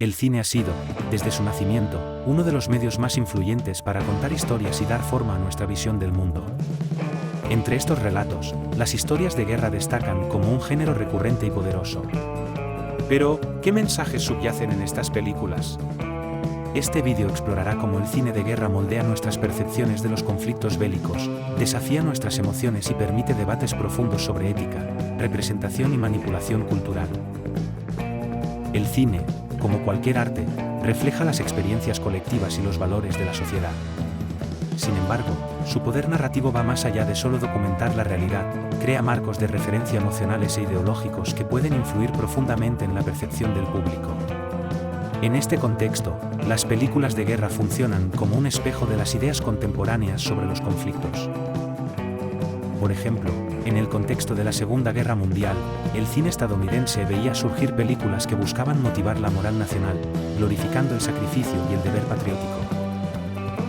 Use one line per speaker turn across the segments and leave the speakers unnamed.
El cine ha sido, desde su nacimiento, uno de los medios más influyentes para contar historias y dar forma a nuestra visión del mundo. Entre estos relatos, las historias de guerra destacan como un género recurrente y poderoso. Pero, ¿qué mensajes subyacen en estas películas? Este vídeo explorará cómo el cine de guerra moldea nuestras percepciones de los conflictos bélicos, desafía nuestras emociones y permite debates profundos sobre ética, representación y manipulación cultural. El cine, como cualquier arte, refleja las experiencias colectivas y los valores de la sociedad. Sin embargo, su poder narrativo va más allá de solo documentar la realidad, crea marcos de referencia emocionales e ideológicos que pueden influir profundamente en la percepción del público. En este contexto, las películas de guerra funcionan como un espejo de las ideas contemporáneas sobre los conflictos. Por ejemplo, en el contexto de la Segunda Guerra Mundial, el cine estadounidense veía surgir películas que buscaban motivar la moral nacional, glorificando el sacrificio y el deber patriótico.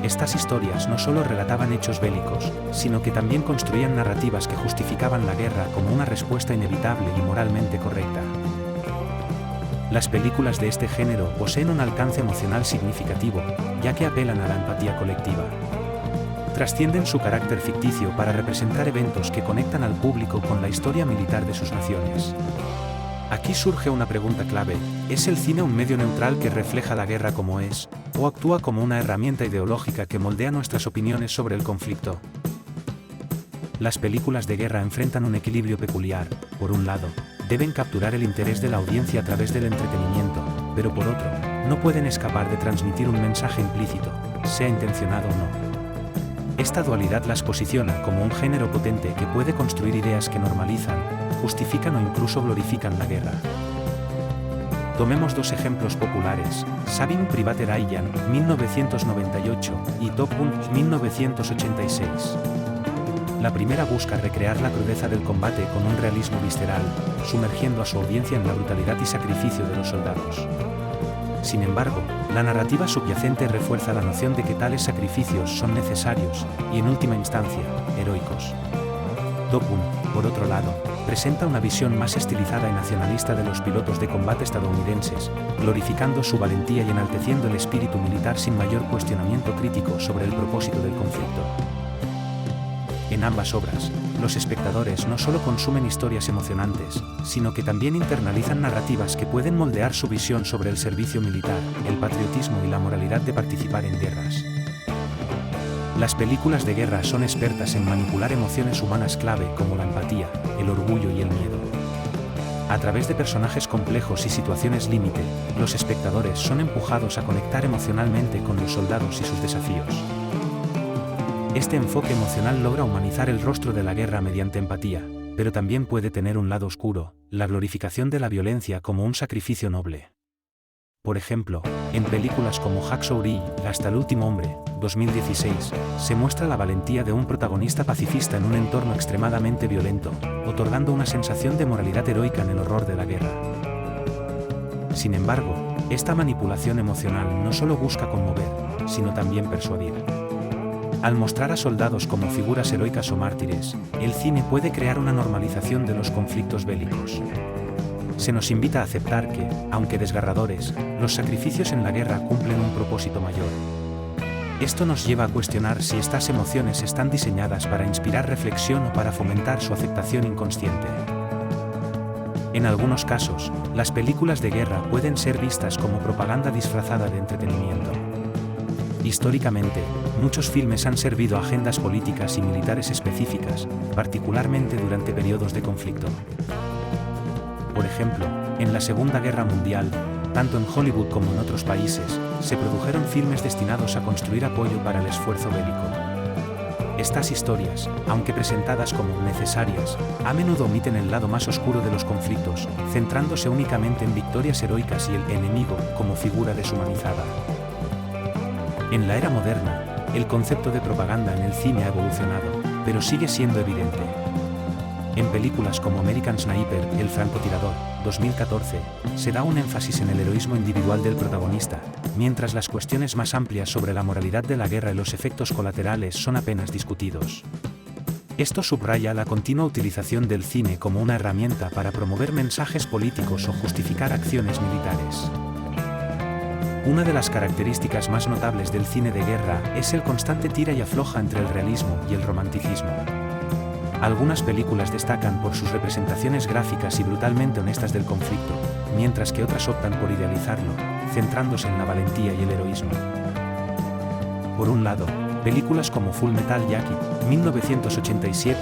Estas historias no solo relataban hechos bélicos, sino que también construían narrativas que justificaban la guerra como una respuesta inevitable y moralmente correcta. Las películas de este género poseen un alcance emocional significativo, ya que apelan a la empatía colectiva. Trascienden su carácter ficticio para representar eventos que conectan al público con la historia militar de sus naciones. Aquí surge una pregunta clave: ¿es el cine un medio neutral que refleja la guerra como es, o actúa como una herramienta ideológica que moldea nuestras opiniones sobre el conflicto? Las películas de guerra enfrentan un equilibrio peculiar. Por un lado, deben capturar el interés de la audiencia a través del entretenimiento, pero por otro, no pueden escapar de transmitir un mensaje implícito, sea intencionado o no. Esta dualidad las posiciona como un género potente que puede construir ideas que normalizan, justifican o incluso glorifican la guerra. Tomemos dos ejemplos populares: Saving Private Ryan, 1998, y Top Gun, 1986. La primera busca recrear la crudeza del combate con un realismo visceral, sumergiendo a su audiencia en la brutalidad y sacrificio de los soldados. Sin embargo, la narrativa subyacente refuerza la noción de que tales sacrificios son necesarios, y en última instancia, heroicos. Top Gun, por otro lado, presenta una visión más estilizada y nacionalista de los pilotos de combate estadounidenses, glorificando su valentía y enalteciendo el espíritu militar sin mayor cuestionamiento crítico sobre el propósito del conflicto. En ambas obras, los espectadores no solo consumen historias emocionantes, sino que también internalizan narrativas que pueden moldear su visión sobre el servicio militar, el patriotismo y la moralidad de participar en guerras. Las películas de guerra son expertas en manipular emociones humanas clave como la empatía, el orgullo y el miedo. A través de personajes complejos y situaciones límite, los espectadores son empujados a conectar emocionalmente con los soldados y sus desafíos. Este enfoque emocional logra humanizar el rostro de la guerra mediante empatía, pero también puede tener un lado oscuro, la glorificación de la violencia como un sacrificio noble. Por ejemplo, en películas como Hacksaw Ridge, Hasta el último hombre, 2016, se muestra la valentía de un protagonista pacifista en un entorno extremadamente violento, otorgando una sensación de moralidad heroica en el horror de la guerra. Sin embargo, esta manipulación emocional no solo busca conmover, sino también persuadir. Al mostrar a soldados como figuras heroicas o mártires, el cine puede crear una normalización de los conflictos bélicos. Se nos invita a aceptar que, aunque desgarradores, los sacrificios en la guerra cumplen un propósito mayor. Esto nos lleva a cuestionar si estas emociones están diseñadas para inspirar reflexión o para fomentar su aceptación inconsciente. En algunos casos, las películas de guerra pueden ser vistas como propaganda disfrazada de entretenimiento. Históricamente, muchos filmes han servido a agendas políticas y militares específicas, particularmente durante periodos de conflicto. Por ejemplo, en la Segunda Guerra Mundial, tanto en Hollywood como en otros países, se produjeron filmes destinados a construir apoyo para el esfuerzo bélico. Estas historias, aunque presentadas como necesarias, a menudo omiten el lado más oscuro de los conflictos, centrándose únicamente en victorias heroicas y el enemigo como figura deshumanizada. En la era moderna, el concepto de propaganda en el cine ha evolucionado, pero sigue siendo evidente. En películas como American Sniper, El francotirador, 2014, se da un énfasis en el heroísmo individual del protagonista, mientras las cuestiones más amplias sobre la moralidad de la guerra y los efectos colaterales son apenas discutidos. Esto subraya la continua utilización del cine como una herramienta para promover mensajes políticos o justificar acciones militares. Una de las características más notables del cine de guerra es el constante tira y afloja entre el realismo y el romanticismo. Algunas películas destacan por sus representaciones gráficas y brutalmente honestas del conflicto, mientras que otras optan por idealizarlo, centrándose en la valentía y el heroísmo. Por un lado, películas como Full Metal Jacket, 1987,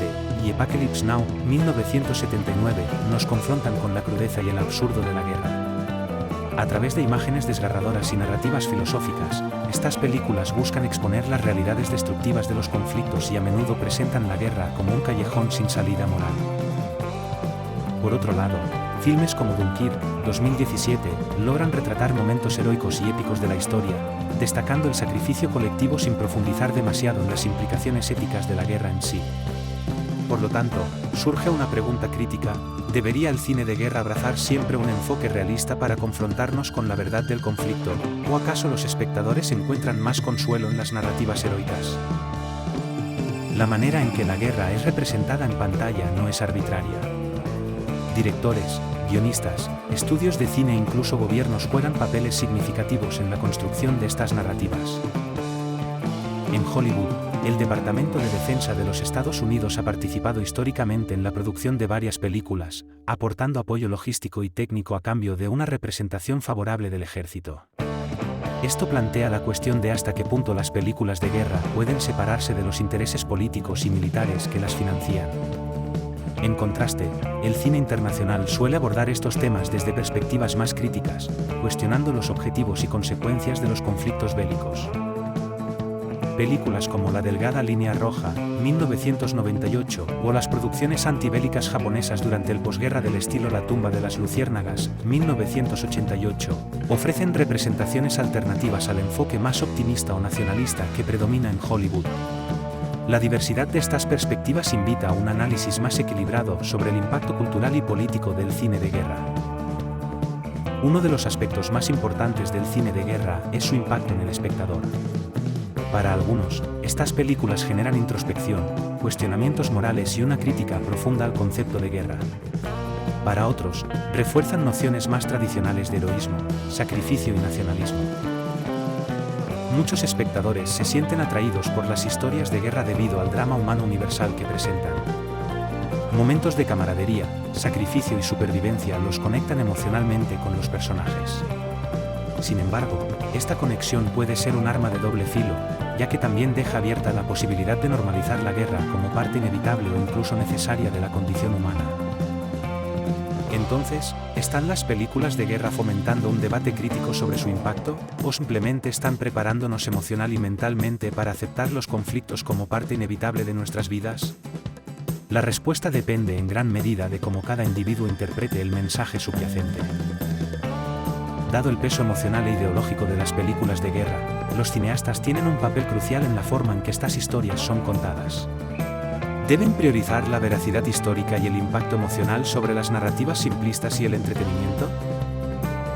y Apocalypse Now, 1979, nos confrontan con la crudeza y el absurdo de la guerra. A través de imágenes desgarradoras y narrativas filosóficas, estas películas buscan exponer las realidades destructivas de los conflictos y a menudo presentan la guerra como un callejón sin salida moral. Por otro lado, filmes como Dunkirk, 2017, logran retratar momentos heroicos y épicos de la historia, destacando el sacrificio colectivo sin profundizar demasiado en las implicaciones éticas de la guerra en sí. Por lo tanto, surge una pregunta crítica: ¿debería el cine de guerra abrazar siempre un enfoque realista para confrontarnos con la verdad del conflicto, o acaso los espectadores encuentran más consuelo en las narrativas heroicas? La manera en que la guerra es representada en pantalla no es arbitraria. Directores, guionistas, estudios de cine e incluso gobiernos juegan papeles significativos en la construcción de estas narrativas. En Hollywood, el Departamento de Defensa de los Estados Unidos ha participado históricamente en la producción de varias películas, aportando apoyo logístico y técnico a cambio de una representación favorable del ejército. Esto plantea la cuestión de hasta qué punto las películas de guerra pueden separarse de los intereses políticos y militares que las financian. En contraste, el cine internacional suele abordar estos temas desde perspectivas más críticas, cuestionando los objetivos y consecuencias de los conflictos bélicos. Películas como La delgada línea roja, 1998, o las producciones antibélicas japonesas durante el posguerra del estilo La tumba de las luciérnagas, 1988, ofrecen representaciones alternativas al enfoque más optimista o nacionalista que predomina en Hollywood. La diversidad de estas perspectivas invita a un análisis más equilibrado sobre el impacto cultural y político del cine de guerra. Uno de los aspectos más importantes del cine de guerra es su impacto en el espectador. Para algunos, estas películas generan introspección, cuestionamientos morales y una crítica profunda al concepto de guerra. Para otros, refuerzan nociones más tradicionales de heroísmo, sacrificio y nacionalismo. Muchos espectadores se sienten atraídos por las historias de guerra debido al drama humano universal que presentan. Momentos de camaradería, sacrificio y supervivencia los conectan emocionalmente con los personajes. Sin embargo, esta conexión puede ser un arma de doble filo, ya que también deja abierta la posibilidad de normalizar la guerra como parte inevitable o incluso necesaria de la condición humana. Entonces, ¿están las películas de guerra fomentando un debate crítico sobre su impacto, o simplemente están preparándonos emocional y mentalmente para aceptar los conflictos como parte inevitable de nuestras vidas? La respuesta depende en gran medida de cómo cada individuo interprete el mensaje subyacente. Dado el peso emocional e ideológico de las películas de guerra, los cineastas tienen un papel crucial en la forma en que estas historias son contadas. ¿Deben priorizar la veracidad histórica y el impacto emocional sobre las narrativas simplistas y el entretenimiento?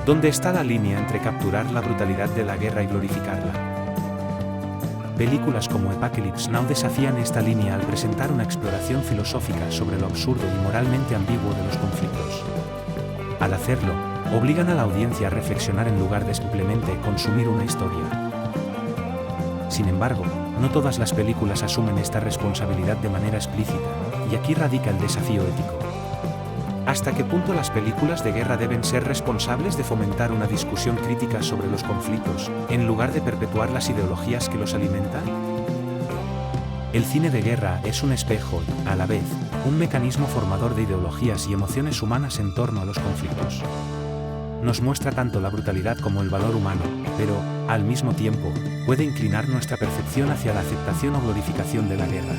¿Dónde está la línea entre capturar la brutalidad de la guerra y glorificarla? Películas como Apocalypse Now desafían esta línea al presentar una exploración filosófica sobre lo absurdo y moralmente ambiguo de los conflictos. Al hacerlo, obligan a la audiencia a reflexionar en lugar de simplemente consumir una historia. Sin embargo, no todas las películas asumen esta responsabilidad de manera explícita, y aquí radica el desafío ético. ¿Hasta qué punto las películas de guerra deben ser responsables de fomentar una discusión crítica sobre los conflictos, en lugar de perpetuar las ideologías que los alimentan? El cine de guerra es un espejo y, a la vez, un mecanismo formador de ideologías y emociones humanas en torno a los conflictos. Nos muestra tanto la brutalidad como el valor humano, pero, al mismo tiempo, puede inclinar nuestra percepción hacia la aceptación o glorificación de la guerra.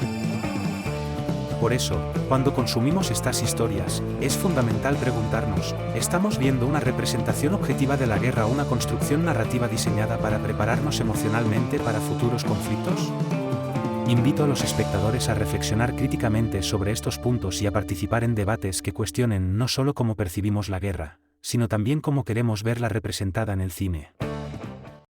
Por eso, cuando consumimos estas historias, es fundamental preguntarnos, ¿estamos viendo una representación objetiva de la guerra o una construcción narrativa diseñada para prepararnos emocionalmente para futuros conflictos? Invito a los espectadores a reflexionar críticamente sobre estos puntos y a participar en debates que cuestionen no solo cómo percibimos la guerra, sino también cómo queremos verla representada en el cine.